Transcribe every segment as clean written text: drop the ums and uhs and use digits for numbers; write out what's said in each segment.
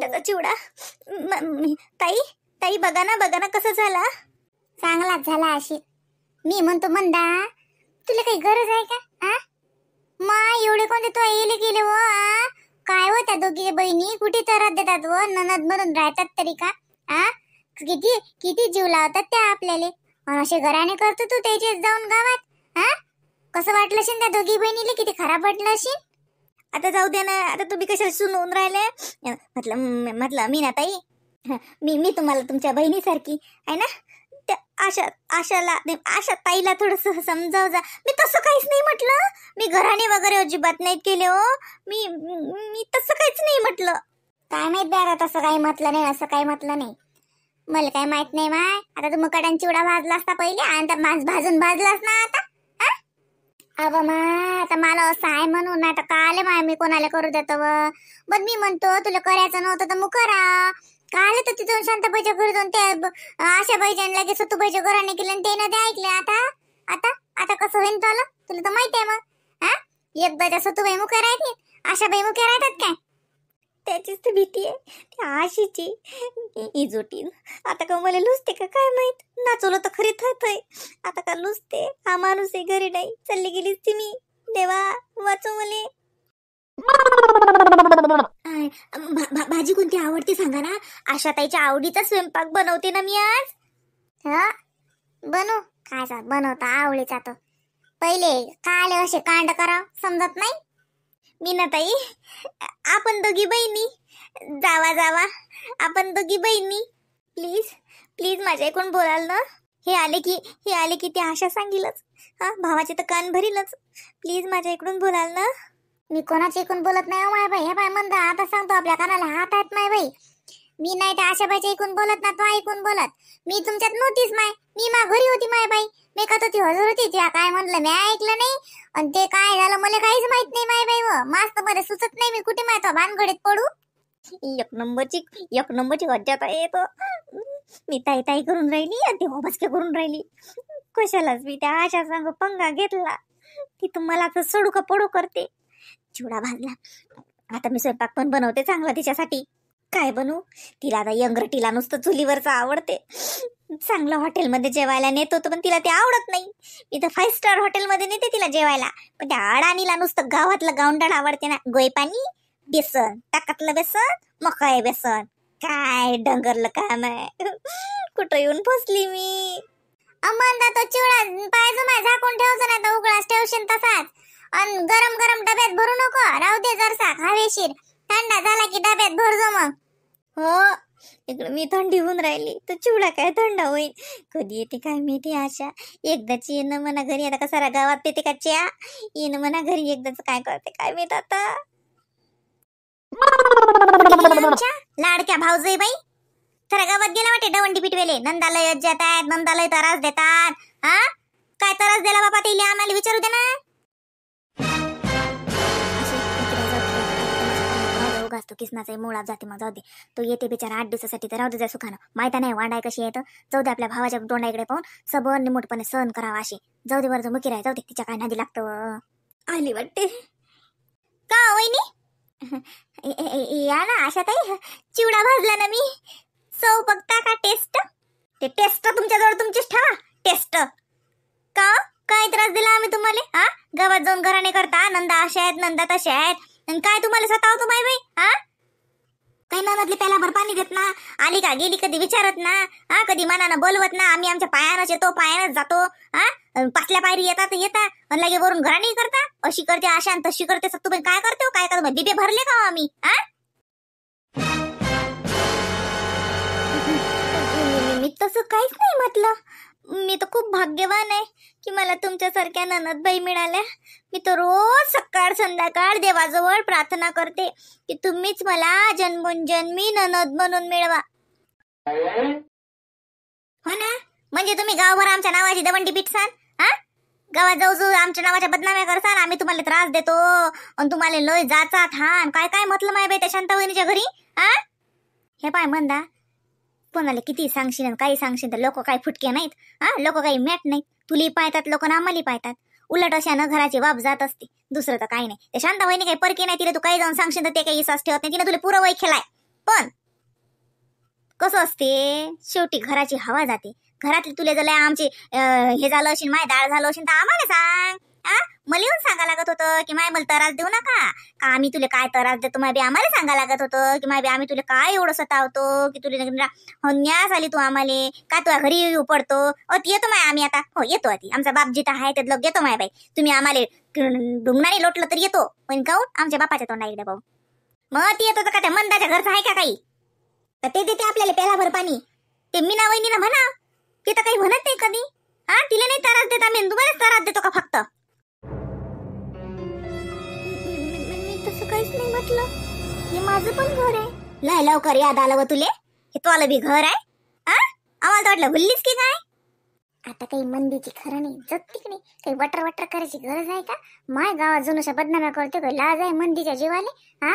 त्याचा चिवडा. ताई ताई बघा ना कसं झाला. चांगलाच झाला अशी. मी म्हणतो मंदा, तुला काही गरज आहे का? मा एवढे कोणते तो येले गेले व काय हो त्या दोघी बहिणी कुठे त्रास देतात व ननद म्हणून राहतात तरी का? किती किती जीव लावतात त्या आपल्याला. असे घराने करतो तू त्याचे जाऊन गावात. कसं वाटलं असेल त्या दोघी बहिणीला? किती खराब वाटलं असेल. आता जाऊ दे ना. आता तुम्ही कशा सुनवून राहिले. म्हटलं मी ना ताई, मी तुम्हाला तुमच्या बहिणीसारखी आहे ना. त्या आशा ताईला थोडस समजाव जा. मी तसं काहीच नाही म्हटलं. मी घराने वगैरे अजिबात नाही केले हो. मी तसं काहीच नाही म्हटलं. काय माहित बॅगा, तसं काही म्हटलं नाही, असं काही म्हटलं नाही. मला काय माहित नाही माय. आता तू मुकाट्यान चिवडा भाजला असता पहिले आणि मांस भाजून भाजलास ना आता. अव माय, आता मला असं आहे म्हणून आता काले माय मी कोणाला करू देतो. पण मी म्हणतो तुला करायचं नव्हतं तर मग करा. काल तर तिथून शांताबाईच्या घरी जाऊन त्या आशाबाईच्या लगेच सतूबाईच्या घराने केलं आणि त्यानं ते ऐकले. आता आता आता कसं होईन तुला तर माहित आहे मग. एकदाच्या सतूबाई मुख्य राहतील, आशाबाई मुख्य राहतात काय? त्याचीच तर भीती आहे, त्या आशीची. इजोटीन आता का मला लुसते का काय माहित. नाचवलं तर खरी थय. आता का लुसते. हा माणूस आहे घरी नाही. चालली गेलीच ती मी. देवा वाचव मले. भाजी कोणती आवडते सांगा ना. आशाताईच्या आवडीचा स्वयंपाक बनवते ना मी आज. बनव काय बनवता आवडीचा तो. पहिले काले असे कांड करा समजत नाही. मीना ताई, आपण दोघी बहिणी. जावा आपण दोघी बहिणी. प्लीज माझ्या ऐकून बोलाल ना. हे आले की ते आशा सांगीलच. भावाचे तर कान भरीलच. प्लीज माझ्या इकडून बोलाल ना. मी कोणाच्या ऐकून बोलत नाही हो माय बाई. हे बाय म्हणता आता सांगतो आपल्या कानाला हात आहेत माय बाई. मी नाही त्या आशाबाईच्या ऐकून बोलत ना, तो ऐकून बोलत. मी तुमच्यात नव्हतीच माय. मी घरी होती माय बाई. मी का होती हजर होती. त्या काय म्हणलं मी ऐकलं नाही. आणि ते काय झालं मला काहीच माहित नाही माय बाई. व मास्त मध्ये सुचत नाही मी कुठे माहित भानगडीत पडू. एक नंबरची गज्जात आहे तो. मी ताई करून राहिली आणि ती होबसके करून राहिली. कशालाच मी त्या आशा संग पंगा घेतला. ती तुम्हाला तर सोडू का पडू करते. चिवडा भाजला. आता मी स्वयंपाक पण बनवते चांगला तिच्यासाठी. काय बनवू. तिला आता यंगरटीला नुसतं चुलीवरचं आवडते. चांगलं हॉटेलमध्ये जेवायला नेत होतं पण तिला ते आवडत नाही. मी तर 5 स्टार हॉटेलमध्ये नेते तिला जेवायला. पण त्या अडाणीला नुसतं गावातलं गावंडण आवडते ना. गोयपाणी, बेसन, ताकातलं बेसन, मकाई बेसन. काय डंगरलं काम आहे. कुठं येऊन फसली मी. अमंदा तो चिवडा पाहिजे माय झाकून ठेवतो ना. तर उघडाच ठेवशील तसाच. आणि गरम डब्यात भरू नको. राहू दे जरसा हवेशीर. थंडा झाला की डब्यात भरजो मग. हो, इकडे मी थंडी होऊन राहिली तर चिवडा काय थंडा होईल. कधी येते काय माहिती आशा. एकदाची येणं म्हणा घरी. आता कसा गावात पेते का च्या. येणं म्हणा घरी एकदाच काय करते काय माहित आता. लाडक्या भाऊजई बाई तर गावात गेला वाटे दवंडी पिटवेले. नंदालय जातात, नंदालय त्रास देतात. काय त्रास दिला बाबा तिला आम्हाला विचारू दे ना. तो किसनाचा मुळात जाते मग जाऊ दे. तो येते बिचारा 8 दिवसासाठी तर राहू दे सुखानं. माहिती नाही वांडाय कशी येतं. जाऊ दे आपल्या भावाच्या तोंडाकडे पाहून सबन निमूटपणे सहन करावा अशी. जाऊ दे वरचं मुकी राह. जाऊ दे तिच्या काय नादी लागतं. आली वाटते का वहिनी. या ना आशाताई. चिवडा भाजला ना मी. चव बघता का टेस्ट. ते टेस्ट तुमच्याजवळ तुमचीच ठेवा. टेस्ट का काय त्रास दिला आम्ही तुम्हाला. गावात जाऊन घराने करता. नंदा अशा आहेत, नंदा तशा आहेत. काय तुम्हाला सतावतो माय बाई. काही ननदले प्यालाभर पाणी देत ना. आली का गेली कधी विचारत ना. कधी मनानं बोलवत ना. आम्ही आमच्या पायानंच येतो, पायानंच जातो. पाचल्या पायरी येतात आणि लगे वरून घराणी करता. अशी करते आशा आणि तशी करते सत्तूबाई. काय करते हो काय करतो. बिबे भरले का आम्ही. मी तसं काहीच नाही म्हटलं. मी तर खूप भाग्यवान आहे की मला तुमच्यासारख्या ननदबाई मिळाल्या. मी तर रोज सकाळ संध्याकाळ देवाजवळ प्रार्थना करते की तुम्हीच मला जन्मोजन्मी ननद म्हणून मिळवा. हो ना. म्हणजे तुम्ही गावभर आमच्या नावाची दवंडी पिटसान. गावात जाऊ आमच्या नावाच्या बदनाम्या करसान. आम्ही तुम्हाला त्रास देतो आणि तुम्हाला लय जाचा थान काय काय म्हटलं माय बाई त्या शांतावहिनीच्या घरी. हे पाय म्हणदा कोणाला किती सांगशील काही सांगशील तर लोक काही फुटके नाहीत. लोक काही मॅट नाहीत. तुली पाहतात लोक ना आम्हाला पाहतात. उलट अशानं घराची बाब जात असते. दुसरं तर काही नाही. त्या शांताबाईने काही परके नाही. तिला तू काही जाऊन सांगशील तर ते काही विश्वास ठेवत नाही. तिने तुला पुरं वय खेळाय. पण कसं असते, शेवटी घराची हवा जाते. घरातले तुले जर आमचे हे झालं असेल, माय डाळ झालं असेल, तर आम्हाला सांग. मला येऊन सांगा लागत होतं की माय मला त्रास देऊ नका, का आम्ही तुला काय त्रास देतो. माय बी आम्हाला सांगा लागत होतं की माय बी आम्ही तुला काय एवढं सतावतो की तुला हन्यास आली तू आम्हाला, का तुझ्या घरी पडतो. येतो माय आम्ही आता. हो येतो आधी. आमचा बाप जिथं आहे त्यात लोक येतो माय बाई. तुम्ही आम्हाला ढुंगणाने लोटलं तर येतो, पण काऊन आमच्या बापाच्या तोंडा पाहू. मग ती येतो तर का त्या मंदाच्या घरचं आहे का काही, तर ते देते आपल्याला पेलाभर पाणी. ते मीना वहिनीला म्हणा, ते तर काही म्हणत नाही कधी. तिला नाही त्रास देत आम्ही, तुम्हालाच त्रास देतो का फक्त. मी तसं काहीच नाही म्हटलं. हे माझं पण घर आहे. लय लवकर याद आलं व तुले, हे तो आलं बी घर आहे. आम्हाला तर वाटलं भुललीस की काय. आता काही मंदीची खरं नाही, जगती नाही, काही वटर वटर करायची गरज आहे का. माय गावात जुनशा बदनाम्या करते का, लाज आहे मंदीच्या जीवाले.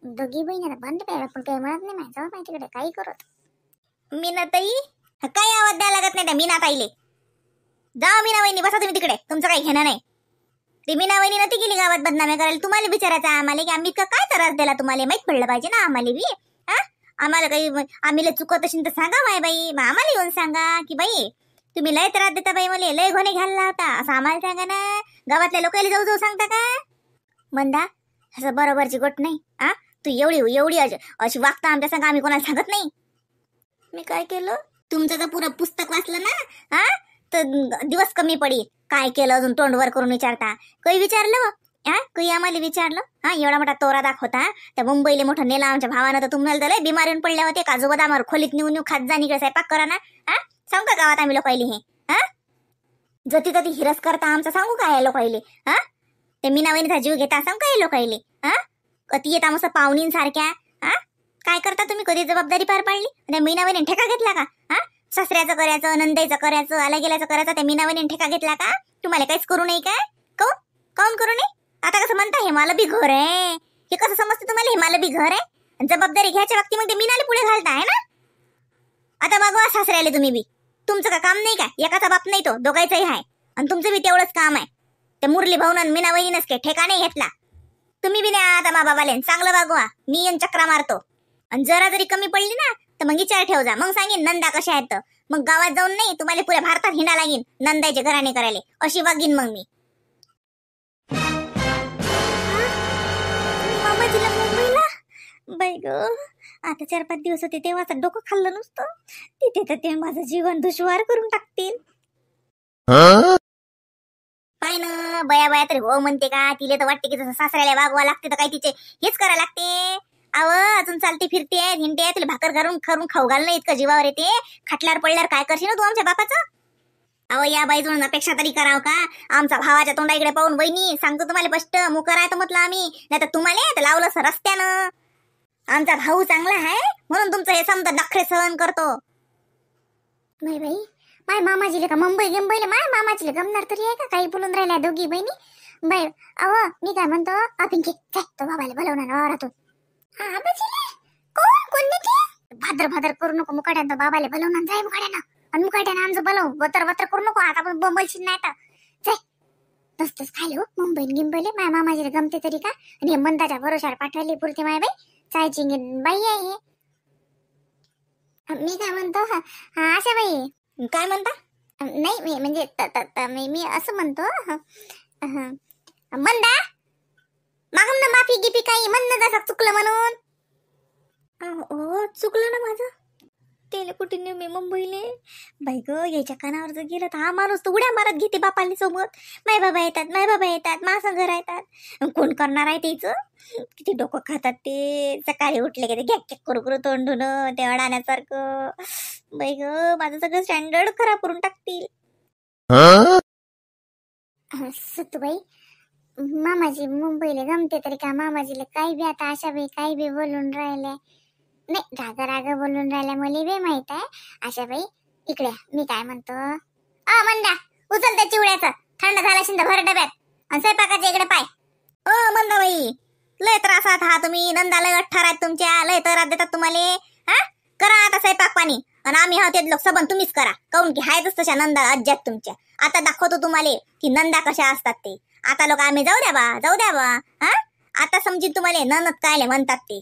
दोघी बहिणी बंद प्यायला पण काही म्हणत नाही. माझ्या जाऊ माहिती कडे काही करत. मीनाताई काही आवाज द्यायला लागत नाही त्या मीनाताईले. जाओ मीना वहिनी, बसा तुम्ही तिकडे, तुमचं काही घेणं नाही. ती मीना वहिनी नव्हती गेली गावात बदनाम्या करायला. तुम्हाला विचारायचं आम्हाला की आम्ही काय त्रास दिला तुम्हाला, माहित पडलं पाहिजे ना आम्हाला बी. आम्हाला काही आम्ही चुकत असेल तर सांगा माय बाई, मग आम्हाला येऊन सांगा की बाई तुम्ही लय त्रास देता बाई, मला लय घोणे घालला होता असं आम्हाला सांगा ना. गावातल्या लोकांना जाऊ जाऊ सांगता का. मंदा असं बरोबरची गोष्ट नाही. तू एवढी एवढी अशी वागता आमच्या सांगा, आम्ही कोणाला सांगत नाही. मी काय केलं, तुमचं तर पुरं पुस्तक वाचलं ना तर दिवस कमी पडी. काय केलं अजून तोंडवर करून विचारता. काही विचारलं काही आम्हाला विचारलं. एवढा मोठा तोरा दाखवता त्या मुंबईला मोठं नेला आमच्या भावानं, तर तुम्हाला तर बिमारीन पडल्या होते. काजू बदामावर खोलीत नेऊन खात जा, निकडे स्वयंपाक करा ना. सांगू का गावात आम्ही लोकायले हे जती तती हिरस करता आमचं, सांगू का या लोकायले. ते मीना वहिनीचा जीव घेता सांगू का या लोकायले. कधी येता मस्त पाहुणीन सारख्या. काय करता तुम्ही, कधी जबाबदारी पार पाडली. त्या मीना वहिनी ठेका घेतला का. सासऱ्याचं करायचं, नंदेचं करायचं, आला गेल्याचं करायचं. त्या मीना वहिनी ठेका घेतला का. तुम्हाला काहीच करू नाही काय. काऊन करू नये. आता कसं म्हणता हे मला बी घर आहे, हे कसं समजतं तुम्हाला, हे मला बी घर आहे. जबाबदारी घ्यायच्या बाबतीत मग ते मीनाला पुढे घालताय ना. आता बघा सासऱ्याले तुम्ही बी, तुमचं का काम नाही का. एकाचा बाप नाही तो, दोघांचाही आहे. आणि तुमचं बी तेवढंच काम आहे. त्या मुरली भाऊन मीना वहिनीनच काय ठेका नाही घेतला. तुम्ही बी नाही आता मा बाबाले चांगलं वागवा. मी येऊन चक्रा मारतो. आणि जरा जरी कमी पडली ना तर मग विचार ठेव जा. मग सांगेन नंदा कशा आहेत. मग गावात जाऊन नाही, तुम्हाला पुऱ्या भारतात हिंडा लागेन नंदाचे घराणे करायला. अशी वागीन मग मी. मामाजीला मुंबईला बाई ग, आता 4-5 दिवस होते तेव्हाच डोकं खाल्लं नुसतं. तिथे तर ते माझं जीवन दुश्वार करून टाकतील. पाय ना बया बया तरी हो म्हणते का. तिला तर वाटते की जसं सासऱ्याला वागवा लागते तर काय तिचे हेच करा लागते. अजून चालते फिरते हिंडते, तुला भाकर घरून खरून खाऊ घाल नाही इतकं जीवावर येते. खाटल्यावर पडल्यावर काय करशील ना तू आमच्या बापाचं. या बाई जुळून अपेक्षा तरी कराव का. आमचा भावाच्या तोंडा इकडे पाहून बहिणी सांगतो तुम्हाला स्पष्ट मुकर आहे तर म्हटलं आम्ही, नाही तर तुम्हाला तर लावलं असं रस्त्यानं. आमचा भाऊ चांगला आहे म्हणून तुमचं हे समजा नखरे सहन करतो. नाही बाई, माय मामाजीले का मुंबई गिंबईले माय मामाजीले गमणार तरी आहे का. काही बोलून राहिल्या दोघी बहिणी बाई. मी काय म्हणतो, आपण तो बाबाला बोलवणार वावरातून. भादर भादर करू नको. मुकाट्यानं बाबाला बोलवणार जाय मुकाट्यानं. आणि मुकाट्यानं आमचं बोलव. वतर वतर करू नको. आता आपण बोंबलशील नाही तर जाय. तसतच खायलो मुंबईन गिंबईले. माय मामाजीला गमते तरी का. आणि हे मंदाच्या भरोशावर पाठवली पुरते माय बाई. चायची बाई आहे. मी काय म्हणतो आशा बाई. काय म्हणता. नाही मी म्हणजे मी असं म्हणतो मंदा मागून ना माफी गिफी काही म्हणणं जसं चुकलं म्हणून. हो चुकलं ना माझं. त्याला कुठे नेऊ मी मुंबईले. बाई ग, याच्या कानावर जर गेलं तर हा माणूस तर उड्या मारत घेते बापाली सोबत. माय बाबा येतात माझं घर येतात. कोण करणार आहे त्याचं. किती डोकं खातात ते. सकाळी उठले की ते घॅक घॅक करू तोंडून ते अडाण्यासारखं. बाई ग, माझं सगळं स्टँडर्ड खराब करून टाकतील. सतुबाई, मामाजी मुंबईला गमते तरी का. मामाजीला काही बी आता आशा बाई काही बी बोलून राहिले. नाही राग बोलून राहिल्या मला बी माहित आहे. आशा बाई इकडे मी काय म्हणतो. मंदा उचल त्या चिवड्याचं. थंड झाला शिंद भर डब्यात. आणि स्वयंपाकाच्या इकडे पाय. मंदाबाई लय त्रासात हा तुम्ही. नंदा लय अठ्ठार आहेत तुमच्या. लय त्रास देतात तुम्हाला. करा आता स्वयंपाक पाणी. आणि आम्ही हा ते लोक सबन तुम्हीच करा. काऊन की हायच तशा नंदा अज्जात तुमच्या. आता दाखवतो तुम्हाला की नंदा कशा असतात ते. आता लोक आम्ही जाऊ द्या बा. आता समजीन तुम्हाला ननद कायले म्हणतात ते.